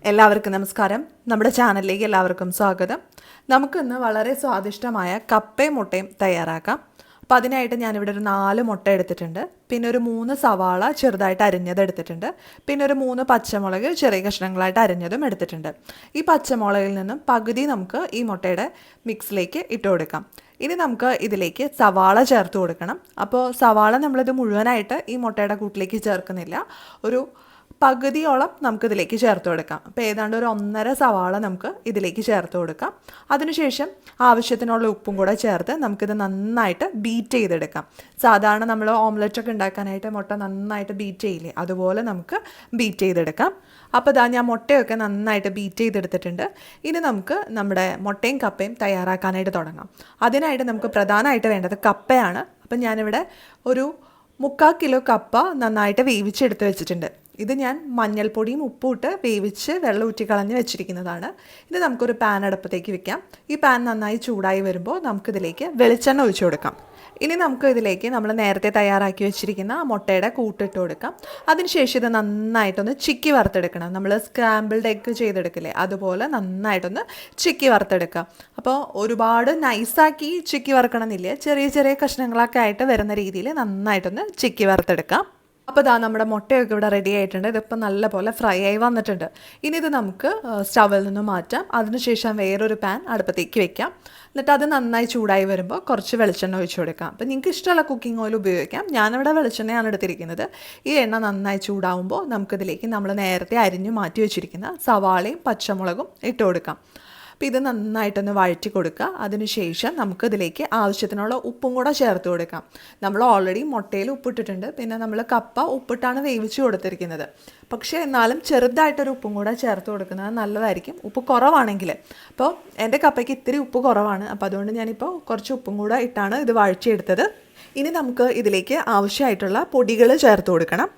എല്ലാവർക്കും നമസ്കാരം. നമ്മുടെ ചാനലിലേക്ക് എല്ലാവർക്കും സ്വാഗതം. നമുക്കിന്ന് വളരെ സ്വാദിഷ്ടമായ കപ്പയും മുട്ടയും തയ്യാറാക്കാം. അപ്പോൾ അതിനായിട്ട് ഞാനിവിടെ ഒരു 4 മുട്ട എടുത്തിട്ടുണ്ട്. പിന്നെ ഒരു 3 സവാള ചെറുതായിട്ട് അരിഞ്ഞത് എടുത്തിട്ടുണ്ട്. പിന്നെ ഒരു 3 പച്ചമുളക് ചെറിയ കഷ്ണങ്ങളായിട്ട് അരിഞ്ഞതും എടുത്തിട്ടുണ്ട്. ഈ പച്ചമുളകിൽ നിന്നും പകുതി നമുക്ക് ഈ മുട്ടയുടെ മിക്സിലേക്ക് ഇട്ട് കൊടുക്കാം. ഇനി നമുക്ക് ഇതിലേക്ക് സവാള ചേർത്ത് കൊടുക്കണം. അപ്പോൾ സവാള നമ്മളിത് മുഴുവനായിട്ട് ഈ മുട്ടയുടെ കൂട്ടിലേക്ക് ചേർക്കുന്നില്ല. ഒരു പകുതിയോളം നമുക്കിതിലേക്ക് ചേർത്ത് കൊടുക്കാം. അപ്പോൾ ഏതാണ്ട് ഒരു 1.5 സവാള നമുക്ക് ഇതിലേക്ക് ചേർത്ത് കൊടുക്കാം. അതിനുശേഷം ആവശ്യത്തിനുള്ള ഉപ്പും കൂടെ ചേർത്ത് നമുക്കിത് നന്നായിട്ട് ബീറ്റ് ചെയ്തെടുക്കാം. സാധാരണ നമ്മൾ ഓംലെറ്റൊക്കെ ഉണ്ടാക്കാനായിട്ട് മുട്ട നന്നായിട്ട് ബീറ്റ് ചെയ്യില്ലേ, അതുപോലെ നമുക്ക് ബീറ്റ് ചെയ്തെടുക്കാം. അപ്പോൾ ഇതാ ഞാൻ മുട്ടയൊക്കെ നന്നായിട്ട് ബീറ്റ് ചെയ്തെടുത്തിട്ടുണ്ട്. ഇനി നമുക്ക് നമ്മുടെ മുട്ടയും കപ്പയും തയ്യാറാക്കാനായിട്ട് തുടങ്ങാം. അതിനായിട്ട് നമുക്ക് പ്രധാനമായിട്ട് വേണ്ടത് കപ്പയാണ്. അപ്പം ഞാനിവിടെ ഒരു 3/4 കിലോ കപ്പ നന്നായിട്ട് വേവിച്ചെടുത്ത് വെച്ചിട്ടുണ്ട്. ഇത് ഞാൻ മഞ്ഞൾപ്പൊടിയും ഉപ്പും ഇട്ട് വേവിച്ച് വെള്ളം ഊറ്റിക്കളഞ്ഞ് വെച്ചിരിക്കുന്നതാണ്. ഇത് നമുക്കൊരു പാൻ അടുപ്പത്തേക്ക് വെക്കാം. ഈ പാൻ നന്നായി ചൂടായി വരുമ്പോൾ നമുക്കിതിലേക്ക് വെളിച്ചെണ്ണ ഒഴിച്ചു കൊടുക്കാം. ഇനി നമുക്ക് ഇതിലേക്ക് നമ്മൾ നേരത്തെ തയ്യാറാക്കി വെച്ചിരിക്കുന്ന മുട്ടയുടെ കൂട്ടിട്ട് കൊടുക്കാം. അതിനുശേഷം ഇത് നന്നായിട്ടൊന്ന് ചിക്കി വറുത്തെടുക്കണം. നമ്മൾ സ്ക്രാമ്പിൾഡ് എഗ്ഗ് ചെയ്തെടുക്കില്ലേ, അതുപോലെ നന്നായിട്ടൊന്ന് ചിക്കി വറുത്തെടുക്കാം. അപ്പോൾ ഒരുപാട് നൈസാക്കി ചിക്കി വറുക്കണമെന്നില്ല, ചെറിയ ചെറിയ കഷ്ണങ്ങളൊക്കെ ആയിട്ട് വരുന്ന രീതിയിൽ നന്നായിട്ടൊന്ന് ചിക്കി വറുത്തെടുക്കാം. അപ്പോൾ ഇതാ നമ്മുടെ മുട്ടയൊക്കെ ഇവിടെ റെഡി ആയിട്ടുണ്ട്. ഇതിപ്പോൾ നല്ലപോലെ ഫ്രൈ ആയി വന്നിട്ടുണ്ട്. ഇനി ഇത് നമുക്ക് സ്റ്റവിൽ നിന്ന് മാറ്റാം. അതിനുശേഷം വേറൊരു പാൻ അടുപ്പത്തേക്ക് വെക്കാം. എന്നിട്ട് അത് നന്നായി ചൂടായി വരുമ്പോൾ കുറച്ച് വെളിച്ചെണ്ണ ഒഴിച്ചു കൊടുക്കാം. അപ്പോൾ നിങ്ങൾക്ക് ഇഷ്ടമുള്ള കുക്കിംഗ് ഓയിൽ ഉപയോഗിക്കാം. ഞാനിവിടെ വെളിച്ചെണ്ണയാണ് എടുത്തിരിക്കുന്നത്. ഈ എണ്ണ നന്നായി ചൂടാവുമ്പോൾ നമുക്കിതിലേക്ക് നമ്മൾ നേരത്തെ അരിഞ്ഞു മാറ്റി വെച്ചിരിക്കുന്ന സവാളയും പച്ചമുളകും ഇട്ട് കൊടുക്കാം. അപ്പോൾ ഇത് നന്നായിട്ടൊന്ന് വഴറ്റി കൊടുക്കുക. അതിനുശേഷം നമുക്കിതിലേക്ക് ആവശ്യത്തിനുള്ള ഉപ്പും കൂടെ ചേർത്ത് കൊടുക്കാം. നമ്മൾ ഓൾറെഡി മുട്ടയിൽ ഉപ്പിട്ടിട്ടുണ്ട്. പിന്നെ നമ്മൾ കപ്പ ഉപ്പിട്ടാണ് വേവിച്ച് കൊടുത്തിരിക്കുന്നത്. പക്ഷേ എന്നാലും ചെറുതായിട്ടൊരു ഉപ്പും കൂടെ ചേർത്ത് കൊടുക്കുന്നത് നല്ലതായിരിക്കും, ഉപ്പ് കുറവാണെങ്കിൽ. അപ്പോൾ എൻ്റെ കപ്പയ്ക്ക് ഇത്തിരി ഉപ്പ് കുറവാണ്. അപ്പോൾ അതുകൊണ്ട് ഞാനിപ്പോൾ കുറച്ച് ഉപ്പും കൂടെ ഇട്ടാണ് ഇത് വഴറ്റിയെടുത്തത്. ഇനി നമുക്ക് ഇതിലേക്ക് ആവശ്യമായിട്ടുള്ള പൊടികൾ ചേർത്ത് കൊടുക്കണം.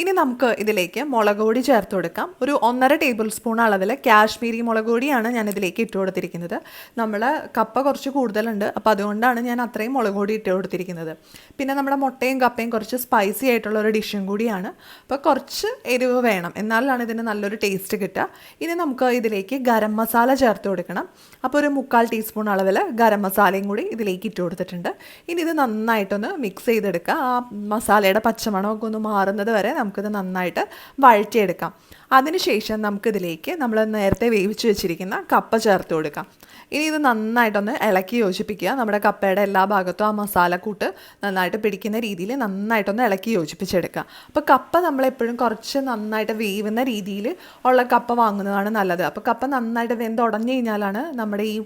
ഇനി നമുക്ക് ഇതിലേക്ക് മുളക് പൊടി ചേർത്ത് കൊടുക്കാം. ഒരു 1.5 ടേബിൾ സ്പൂൺ അളവിൽ കാശ്മീരി മുളക് പൊടിയാണ് ഞാൻ ഇതിലേക്ക് ഇട്ട് കൊടുത്തിരിക്കുന്നത്. നമ്മൾ കപ്പ കുറച്ച് കൂടുതലുണ്ട്, അപ്പോൾ അതുകൊണ്ടാണ് ഞാൻ അത്രയും മുളക് പൊടി ഇട്ട് കൊടുത്തിരിക്കുന്നത്. പിന്നെ നമ്മുടെ മുട്ടയും കപ്പയും കുറച്ച് സ്പൈസി ആയിട്ടുള്ള ഒരു ഡിഷും കൂടിയാണ്. അപ്പോൾ കുറച്ച് എരിവ് വേണം, എന്നാലാണ് ഇതിന് നല്ലൊരു ടേസ്റ്റ് കിട്ടുക. ഇനി നമുക്ക് ഇതിലേക്ക് ഗരം മസാല ചേർത്ത് കൊടുക്കണം. അപ്പോൾ ഒരു 3/4 ടീസ്പൂൺ അളവിൽ ഗരം മസാലയും കൂടി ഇതിലേക്ക് ഇട്ട് കൊടുത്തിട്ടുണ്ട്. ഇനി ഇത് നന്നായിട്ടൊന്ന് മിക്സ് ചെയ്തെടുക്കുക. ആ മസാലയുടെ പച്ചമണമൊക്കെ ഒന്ന് മാറുന്നത് വരെ നമുക്കിത് നന്നായിട്ട് വഴറ്റിയെടുക്കാം. അതിനുശേഷം നമുക്കിതിലേക്ക് നമ്മൾ നേരത്തെ വേവിച്ച് വെച്ചിരിക്കുന്ന കപ്പ ചേർത്ത് കൊടുക്കാം. ഇനി ഇത് നന്നായിട്ടൊന്ന് ഇളക്കി യോജിപ്പിക്കുക. നമ്മുടെ കപ്പയുടെ എല്ലാ ഭാഗത്തും ആ മസാലക്കൂട്ട് നന്നായിട്ട് പിടിക്കുന്ന രീതിയിൽ നന്നായിട്ടൊന്ന് ഇളക്കി യോജിപ്പിച്ചെടുക്കുക. അപ്പോൾ കപ്പ നമ്മളെപ്പോഴും കുറച്ച് നന്നായിട്ട് വേവുന്ന രീതിയിൽ ഉള്ള കപ്പ വാങ്ങുന്നതാണ് നല്ലത്. അപ്പോൾ കപ്പ നന്നായിട്ട് വെന്തുടഞ്ഞു കഴിഞ്ഞാലാണ് നമ്മുടെ ഈ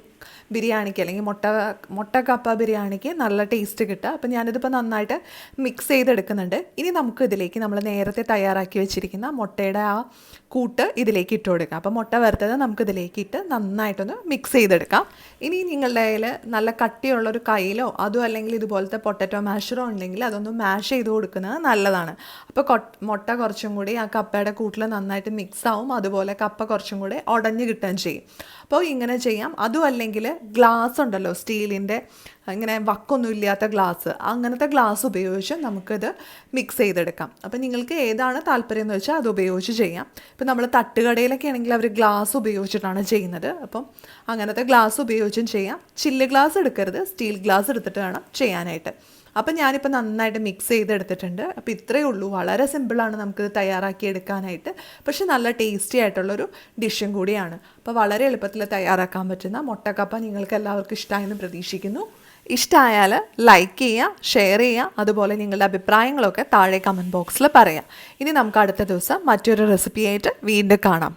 ബിരിയാണിക്ക് അല്ലെങ്കിൽ മുട്ട കപ്പ ബിരിയാണിക്ക് നല്ല ടേസ്റ്റ് കിട്ടുക. അപ്പോൾ ഞാനിതിപ്പോൾ നന്നായിട്ട് മിക്സ് ചെയ്തെടുക്കുന്നുണ്ട്. ഇനി നമുക്ക് ഇതിലേക്ക് നമ്മൾ നേരത്തെ തയ്യാറാക്കി വെച്ചിരിക്കുന്ന മുട്ടയുടെ ആ കൂട്ട് ഇതിലേക്ക് ഇട്ട് കൊടുക്കാം. അപ്പോൾ മുട്ട വറുത്തത് നമുക്ക് ഇതിലേക്ക് ഇട്ട് നന്നായിട്ടൊന്ന് മിക്സ് ചെയ്തെടുക്കാം. ഇനി നിങ്ങളുടെ കയ്യിൽ നല്ല കട്ടിയുള്ളൊരു കയ്യിലോ അതോ അല്ലെങ്കിൽ ഇതുപോലത്തെ പൊട്ടറ്റോ മാഷറോ ഉണ്ടെങ്കിൽ അതൊന്ന് മാഷ് ചെയ്ത് കൊടുക്കുന്നത് നല്ലതാണ്. അപ്പോൾ മുട്ട കുറച്ചും കൂടി ആ കപ്പയുടെ കൂട്ടിൽ നന്നായിട്ട് മിക്സ് ആവും, അതുപോലെ കപ്പ കുറച്ചും കൂടി ഉടഞ്ഞ് കിട്ടുകയും ചെയ്യും. അപ്പോൾ ഇങ്ങനെ ചെയ്യാം. അതും അല്ലെങ്കിൽ ഗ്ലാസ് ഉണ്ടല്ലോ, സ്റ്റീലിൻ്റെ ഇങ്ങനെ വക്കൊന്നും ഇല്ലാത്ത ഗ്ലാസ്, അങ്ങനത്തെ ഗ്ലാസ് ഉപയോഗിച്ച് നമുക്കിത് മിക്സ് ചെയ്തെടുക്കാം. അപ്പോൾ നിങ്ങൾക്ക് ഏതാണ് താല്പര്യം എന്ന് വെച്ചാൽ അത് ഉപയോഗിച്ച് ചെയ്യാം. ഇപ്പോൾ നമ്മൾ തട്ടുകടയിലൊക്കെ ആണെങ്കിൽ അവർ ഗ്ലാസ് ഉപയോഗിച്ചിട്ടാണ് ചെയ്യുന്നത്. അപ്പം അങ്ങനത്തെ ഗ്ലാസ് ഉപയോഗിച്ചും ചെയ്യാം. ചില്ല് ഗ്ലാസ് എടുക്കരുത്, സ്റ്റീൽ ഗ്ലാസ് എടുത്തിട്ട് വേണം ചെയ്യാനായിട്ട്. അപ്പം ഞാനിപ്പോൾ നന്നായിട്ട് മിക്സ് ചെയ്തെടുത്തിട്ടുണ്ട്. അപ്പോൾ ഇത്രയേ ഉള്ളൂ. വളരെ സിമ്പിളാണ് നമുക്കിത് തയ്യാറാക്കി എടുക്കാനായിട്ട്. പക്ഷെ നല്ല ടേസ്റ്റി ആയിട്ടുള്ളൊരു ഡിഷും കൂടിയാണ്. അപ്പോൾ വളരെ എളുപ്പത്തിൽ തയ്യാറാക്കാൻ പറ്റുന്ന മുട്ടക്കപ്പ നിങ്ങൾക്ക് എല്ലാവർക്കും ഇഷ്ടമായെന്ന് പ്രതീക്ഷിക്കുന്നു. ഇഷ്ടമായാൽ ലൈക്ക് ചെയ്യുക, ഷെയർ ചെയ്യുക, അതുപോലെ നിങ്ങളുടെ അഭിപ്രായങ്ങളൊക്കെ താഴെ കമൻറ്റ് ബോക്സിൽ പറയാം. ഇനി നമുക്ക് അടുത്ത ദിവസം മറ്റൊരു റെസിപ്പിയായിട്ട് വീണ്ടും കാണാം.